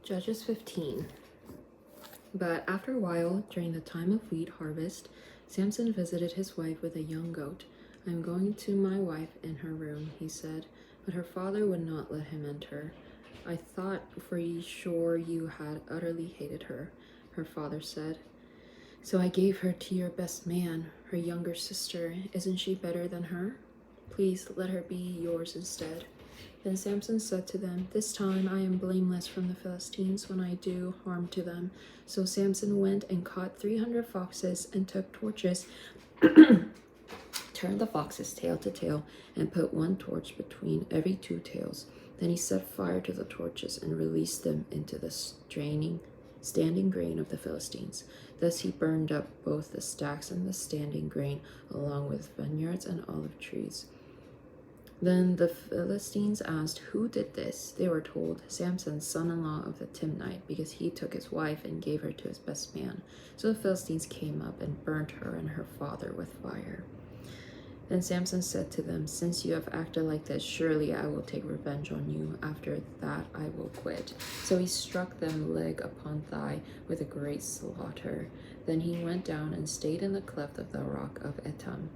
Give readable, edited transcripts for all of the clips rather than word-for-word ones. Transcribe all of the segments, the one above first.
Judges 15. But after a while, during the time of wheat harvest, Samson visited his wife with a young goat. "I'm going to my wife in her room," he said, but her father would not let him enter. "I thought for sure you had utterly hated her," her father said. "So I gave her to your best man, her younger sister. Isn't she better than her? Please let her be yours instead." Then Samson said to them, "This time I am blameless from the Philistines when I do harm to them." So Samson went and caught 300 foxes and took torches, turned the foxes tail to tail, and put one torch between every two tails. Then he set fire to the torches and released them into the standing grain of the Philistines. Thus he burned up both the stacks and the standing grain, along with vineyards and olive trees. Then the Philistines asked, "Who did this?" They were told, "Samson's son-in-law of the Timnite, because he took his wife and gave her to his best man." So the Philistines came up and burnt her and her father with fire. Then Samson said to them, "Since you have acted like this, surely I will take revenge on you. After that I will quit." So he struck them leg upon thigh with a great slaughter. Then he went down and stayed in the cleft of the rock of Etam.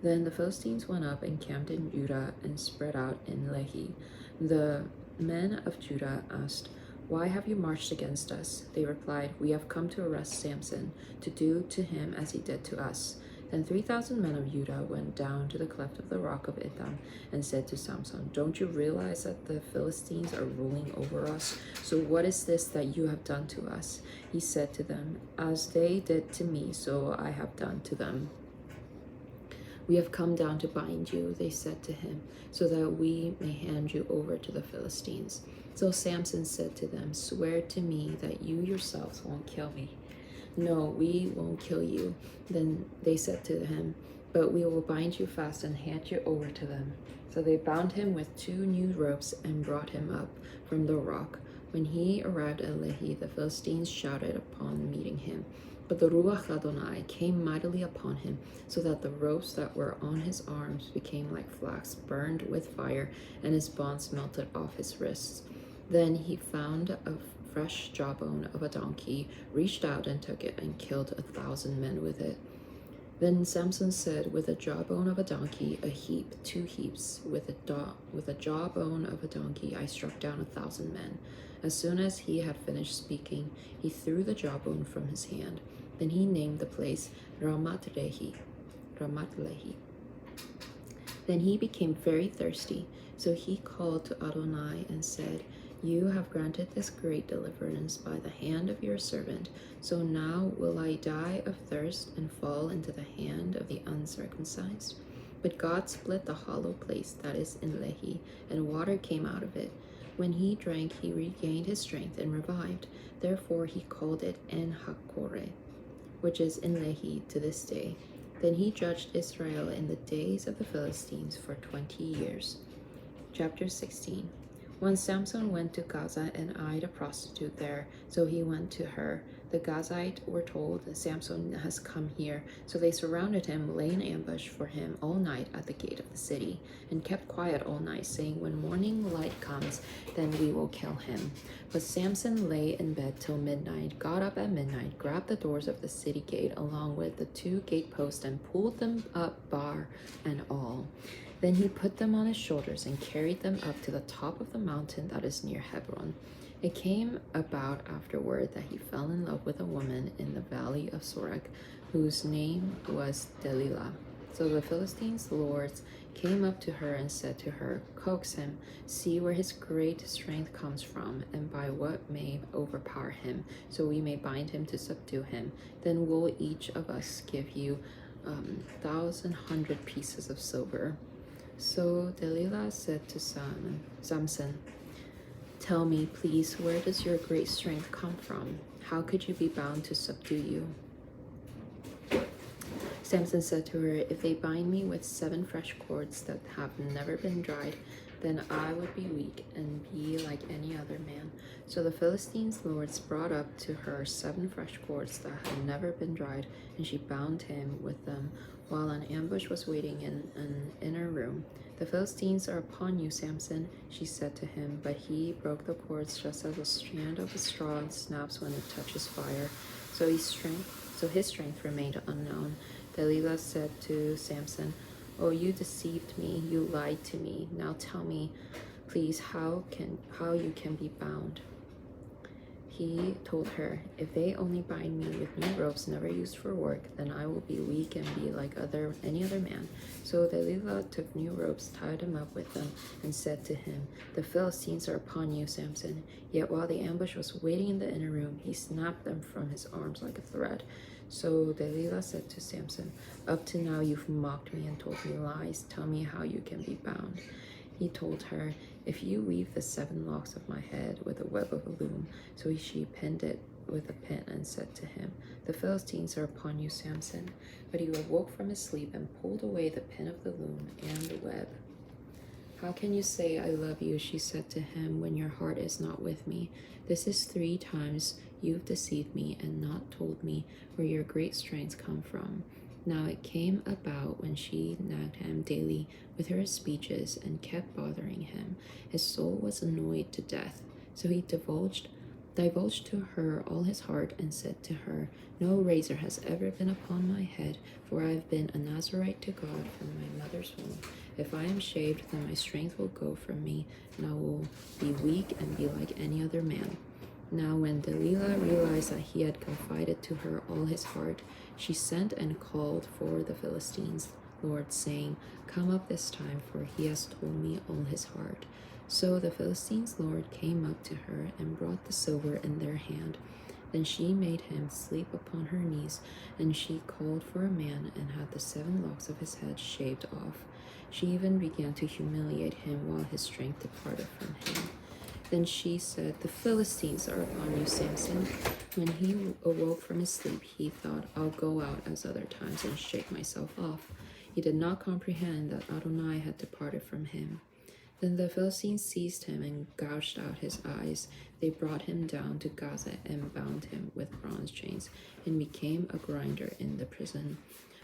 Then the Philistines went up and camped in Judah and spread out in Lehi. The men of Judah asked, "Why have you marched against us?" They replied, "We have come to arrest Samson, to do to him as he did to us." Then 3,000 men of Judah went down to the cleft of the rock of Etam and said to Samson, "Don't you realize that the Philistines are ruling over us? So what is this that you have done to us?" He said to them, "As they did to me, so I have done to them." "We have come down to bind you," they said to him, "so that we may hand you over to the Philistines." So Samson said to them, "Swear to me that you yourselves won't kill me." "No, we won't kill you." Then they said to him, "But we will bind you fast and hand you over to them." So they bound him with 2 new ropes and brought him up from the rock. When he arrived at Lehi, the Philistines shouted upon meeting him. But the Ruach Adonai came mightily upon him, so that the ropes that were on his arms became like flax burned with fire, and his bonds melted off his wrists. Then he found a fresh jawbone of a donkey, reached out and took it, and killed 1,000 men with it. Then Samson said, "With a jawbone of a donkey, a heap, 2 heaps. With a jawbone of a donkey, I struck down 1,000 men." As soon as he had finished speaking, he threw the jawbone from his hand. Then he named the place Ramat-Lehi. Then he became very thirsty, so he called to Adonai and said, "You have granted this great deliverance by the hand of your servant. So now will I die of thirst and fall into the hand of the uncircumcised?" But God split the hollow place that is in Lehi, and water came out of it. When he drank, he regained his strength and revived. Therefore he called it En Hakkore, which is in Lehi to this day. Then he judged Israel in the days of the Philistines for 20 years. Chapter 16. Once Samson went to Gaza and eyed a prostitute there, so he went to her. The Gazites were told, "Samson has come here." So they surrounded him, lay in ambush for him all night at the gate of the city, and kept quiet all night, saying, "When morning light comes, then we will kill him." But Samson lay in bed till midnight, got up at midnight, grabbed the doors of the city gate along with the 2 gateposts, and pulled them up, bar and all. Then he put them on his shoulders and carried them up to the top of the mountain that is near Hebron. It came about afterward that he fell in love with a woman in the valley of Sorek, whose name was Delilah. So the Philistines' lords came up to her and said to her, "Coax him, see where his great strength comes from, and by what may overpower him, so we may bind him to subdue him. Then will each of us give you 1,100 pieces of silver." So Delilah said to Samson, "Tell me, please, where does your great strength come from? How could you be bound to subdue you?" Samson said to her, "If they bind me with 7 fresh cords that have never been dried, then I would be weak and be like any other man." So the Philistines' lords brought up to her 7 fresh cords that had never been dried, and she bound him with them, while an ambush was waiting in an inner room. "The Philistines are upon you, Samson," she said to him, but he broke the cords just as a strand of straw snaps when it touches fire. So his strength remained unknown. Delilah said to Samson, "Oh, you deceived me, you lied to me. Now tell me, please, how you can be bound." He told her, "If they only bind me with new ropes never used for work, then I will be weak and be like any other man." So Delilah took new ropes, tied him up with them, and said to him, "The Philistines are upon you, Samson." Yet while the ambush was waiting in the inner room, he snapped them from his arms like a thread. So Delilah said to Samson, "Up to now you've mocked me and told me lies. Tell me how you can be bound." He told her, "If you weave the 7 locks of my head with a web of a loom." So she pinned it with a pin and said to him, "The Philistines are upon you, Samson." But he awoke from his sleep and pulled away the pin of the loom and the web. "How can you say I love you," she said to him, "when your heart is not with me? This is 3 times you've deceived me and not told me where your great strength come from." Now it came about when she nagged him daily with her speeches and kept bothering him, his soul was annoyed to death. So he divulged to her all his heart and said to her, "No razor has ever been upon my head, for I have been a Nazarite to God from my mother's womb. If I am shaved, then my strength will go from me, and I will be weak and be like any other man." Now when Delilah realized that he had confided to her all his heart, she sent and called for the Philistines' lord, saying, "Come up this time, for he has told me all his heart." So the Philistines' lord came up to her and brought the silver in their hand. Then she made him sleep upon her knees, and she called for a man and had the 7 locks of his head shaved off. She even began to humiliate him while his strength departed from him. Then she said, "The Philistines are upon you, Samson." When he awoke from his sleep, he thought, "I'll go out as other times and shake myself off." He did not comprehend that Adonai had departed from him. Then the Philistines seized him and gouged out his eyes. They brought him down to Gaza and bound him with bronze chains and became a grinder in the prison.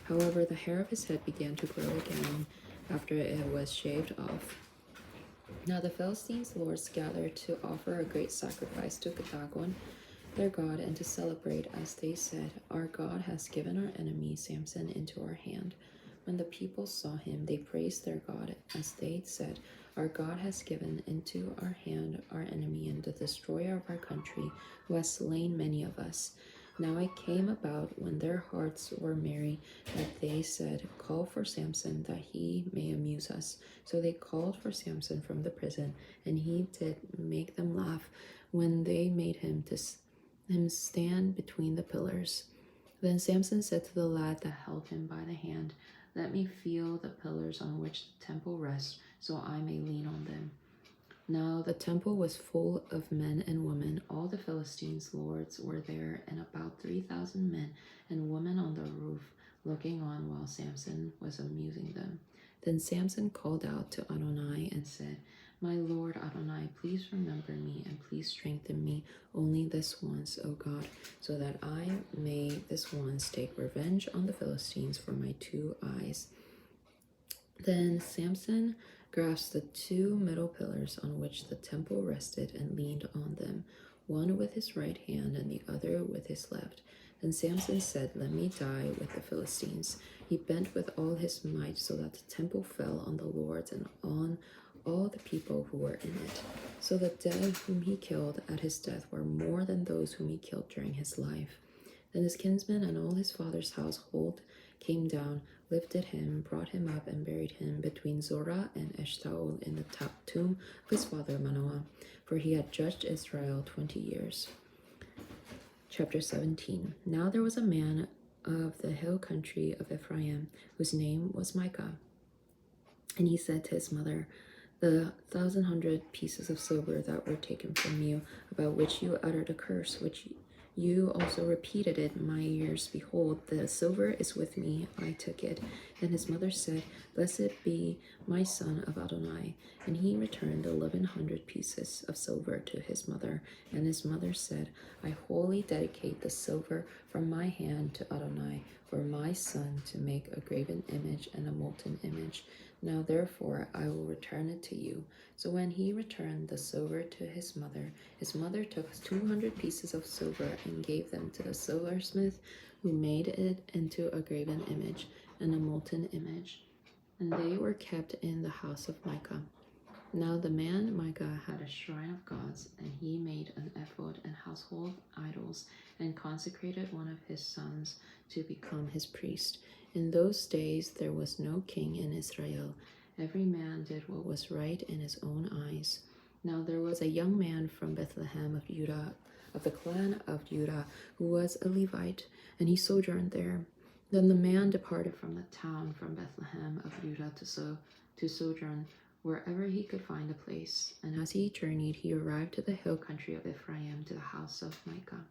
However, the hair of his head began to grow again after it was shaved off. Now the Philistines' lords gathered to offer a great sacrifice to Dagon, their god, and to celebrate, as they said, "Our God has given our enemy Samson into our hand." When the people saw him, they praised their God, as they said, "Our God has given into our hand our enemy and the destroyer of our country, who has slain many of us." Now it came about when their hearts were merry that they said, "Call for Samson, that he may amuse us." So they called for Samson from the prison, and he did make them laugh when they made him stand between the pillars. Then Samson said to the lad that held him by the hand, "Let me feel the pillars on which the temple rests, so I may lean on them." Now the temple was full of men and women. All the Philistines' lords were there, and about 3,000 men and women on the roof, looking on while Samson was amusing them. Then Samson called out to Adonai and said, "My Lord Adonai, please remember me and please strengthen me only this once, O God, so that I may this once take revenge on the Philistines for my 2 eyes." Then Samson grasped the 2 middle pillars on which the temple rested and leaned on them, one with his right hand and the other with his left. Then Samson said, "Let me die with the Philistines." He bent with all his might so that the temple fell on the lords and on all the people who were in it. So the dead whom he killed at his death were more than those whom he killed during his life. Then his kinsmen and all his father's household came down, lifted him, brought him up, and buried him between Zorah and Eshtaol in the tomb of his father Manoah, for he had judged Israel 20 years. Chapter 17. Now there was a man of the hill country of Ephraim, whose name was Micah. And he said to his mother, "The 1,100 pieces of silver that were taken from you, about which you uttered a curse, which you also repeated it in my ears, behold, the silver is with me, I took it." And his mother said, "Blessed be my son of Adonai." And he returned 1,100 pieces of silver to his mother. And his mother said, "I wholly dedicate the silver from my hand to Adonai, for my son to make a graven image and a molten image." Now therefore I will return it to you. So when he returned the silver to his mother took 200 pieces of silver and gave them to the silversmith, who made it into a graven image and a molten image. And they were kept in the house of Micah. Now the man Micah had a shrine of gods, and he made an ephod and household idols, and consecrated one of his sons to become his priest. In those days there was no king in Israel. Every man did what was right in his own eyes. Now there was a young man from Bethlehem of Judah, of the clan of Judah, who was a Levite, and he sojourned there. Then the man departed from the town from Bethlehem of Judah to sojourn wherever he could find a place. And as he journeyed, he arrived to the hill country of Ephraim, to the house of Micah.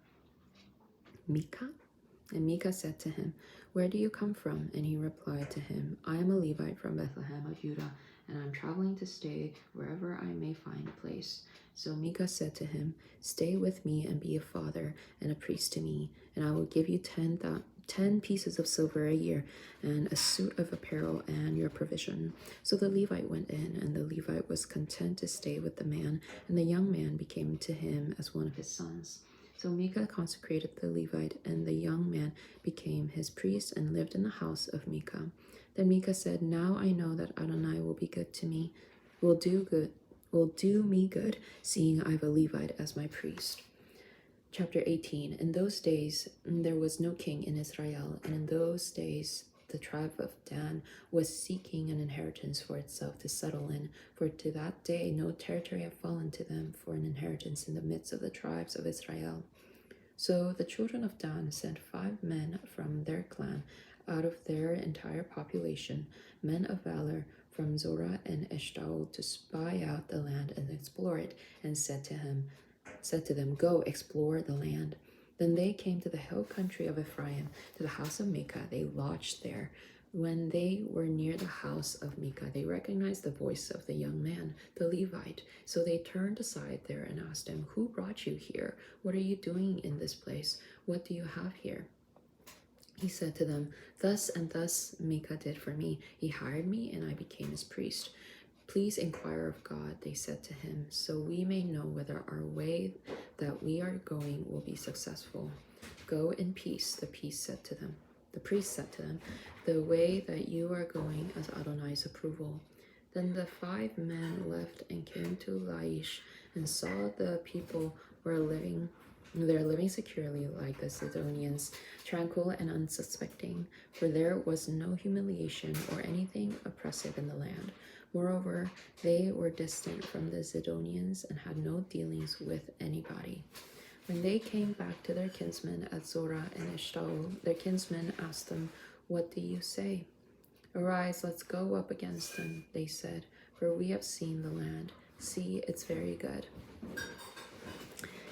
And Micah said to him, "Where do you come from?" And he replied to him, "I am a Levite from Bethlehem of Judah, and I am traveling to stay wherever I may find a place." So Micah said to him, "Stay with me and be a father and a priest to me, and I will give you 10 pieces of silver a year, and a suit of apparel, and your provision." So the Levite went in, and the Levite was content to stay with the man, and the young man became to him as one of his sons. So Micah consecrated the Levite, and the young man became his priest and lived in the house of Micah. Then Micah said, "Now I know that Adonai will be good to me, will do me good, seeing I have a Levite as my priest." Chapter 18. In those days there was no king in Israel, and in those days the tribe of Dan was seeking an inheritance for itself to settle in, for to that day no territory had fallen to them for an inheritance in the midst of the tribes of Israel. So the children of Dan sent 5 men from their clan out of their entire population, men of valor from Zorah and Eshtaol, to spy out the land and explore it, and said to them, "Go explore the land." Then they came to the hill country of Ephraim, to the house of Micah. They lodged there. When they were near the house of Micah, they recognized the voice of the young man, the Levite. So they turned aside there and asked him, "Who brought you here? What are you doing in this place? What do you have here?" He said to them, "Thus and thus Micah did for me. He hired me, and I became his priest." "Please inquire of God," they said to him, "so we may know whether our way that we are going will be successful." "Go in peace," the priest said to them. "The way that you are going is Adonai's approval." Then the 5 men left and came to Laish, and saw the people were living securely like the Sidonians, tranquil and unsuspecting, for there was no humiliation or anything oppressive in the land. Moreover, they were distant from the Sidonians and had no dealings with anybody. When they came back to their kinsmen at Zorah and Eshtaol, their kinsmen asked them, "What do you say?" "Arise, let's go up against them," they said, "for we have seen the land. See, it's very good.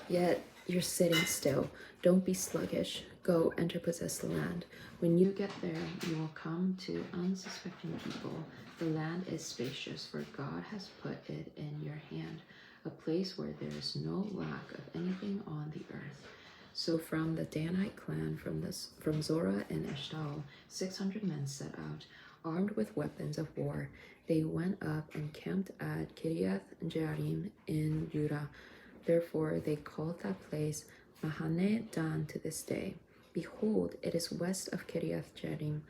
Yet you're sitting still. Don't be sluggish. Go, enter, possess the land. When you get there, you will come to unsuspecting people. The land is spacious, for God has put it in your hand, a place where there is no lack of anything on the earth." So from the Danite clan, from Zorah and Eshtaol, 600 men set out, armed with weapons of war. They went up and camped at Kiriath Jearim in Judah. Therefore they called that place Mahane Dan to this day. Behold, it is west of Kiriath Jearim,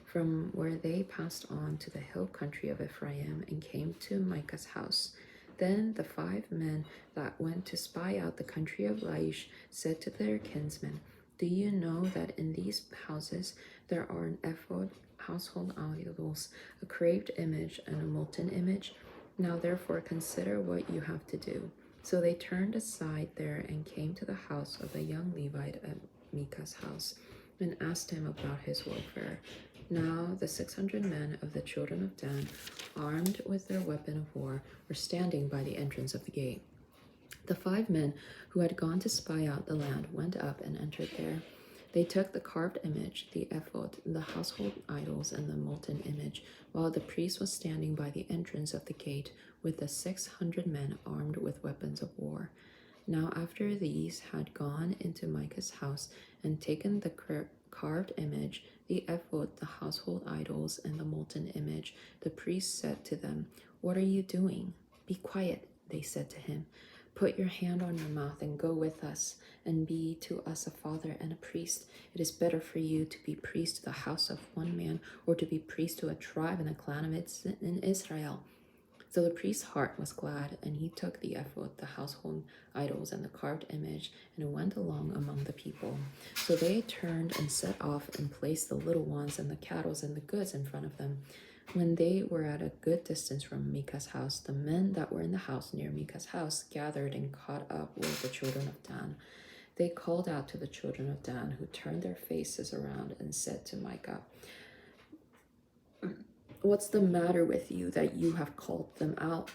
from where they passed on to the hill country of Ephraim and came to Micah's house. Then the 5 men that went to spy out the country of Laish said to their kinsmen, "Do you know that in these houses there are an ephod, household idols, a carved image, and a molten image? Now therefore consider what you have to do." So they turned aside there and came to the house of the young Levite at Micah's house, and asked him about his welfare. Now the 600 men of the children of Dan, armed with their weapon of war, were standing by the entrance of the gate. The 5 men who had gone to spy out the land went up and entered there. They took the carved image, the ephod, the household idols, and the molten image, while the priest was standing by the entrance of the gate with the 600 men armed with weapons of war. Now after these had gone into Micah's house and taken the carved image, the ephod, the household idols, and the molten image. The priest said to them, "What are you doing?" "Be quiet," they said to him. "Put your hand on your mouth and go with us, and be to us a father and a priest. It is better for you to be priest to the house of one man, or to be priest to a tribe and a clan in Israel." So the priest's heart was glad, and he took the ephod, the household idols, and the carved image, and went along among the people. So they turned and set off and placed the little ones and the cattle and the goods in front of them. When they were at a good distance from Micah's house, the men that were in the house near Micah's house gathered and caught up with the children of Dan. They called out to the children of Dan, who turned their faces around and said to Micah, "What's the matter with you that you have called them out?"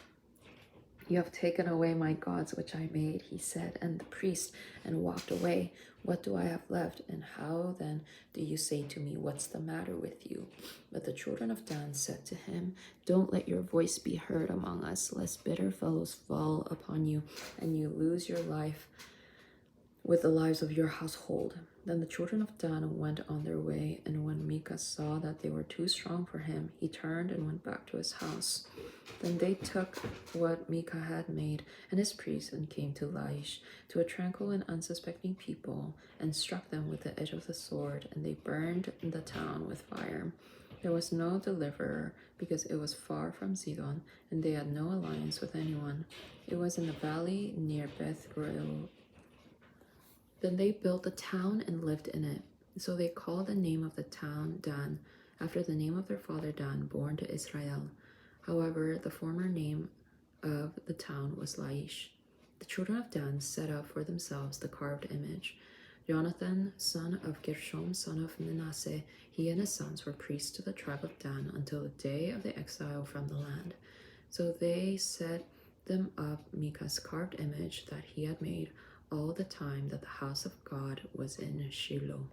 "You have taken away my gods which I made," he said, "and the priest, and walked away. What do I have left? And how then do you say to me, 'What's the matter with you?'" But the children of Dan said to him, "Don't let your voice be heard among us, lest bitter fellows fall upon you, and you lose your life with the lives of your household." Then the children of Dan went on their way, and when Micah saw that they were too strong for him, he turned and went back to his house. Then they took what Micah had made and his priests and came to Laish, to a tranquil and unsuspecting people, and struck them with the edge of the sword, and they burned the town with fire. There was no deliverer, because it was far from Sidon, and they had no alliance with anyone. It was in the valley near Beth Roel. Then they built a town and lived in it. So they called the name of the town Dan, after the name of their father Dan, born to Israel. However, the former name of the town was Laish. The children of Dan set up for themselves the carved image. Jonathan, son of Gershom, son of Manasseh, he and his sons were priests to the tribe of Dan until the day of the exile from the land. So they set them up Micah's carved image that he had made all the time that the house of God was in Shiloh.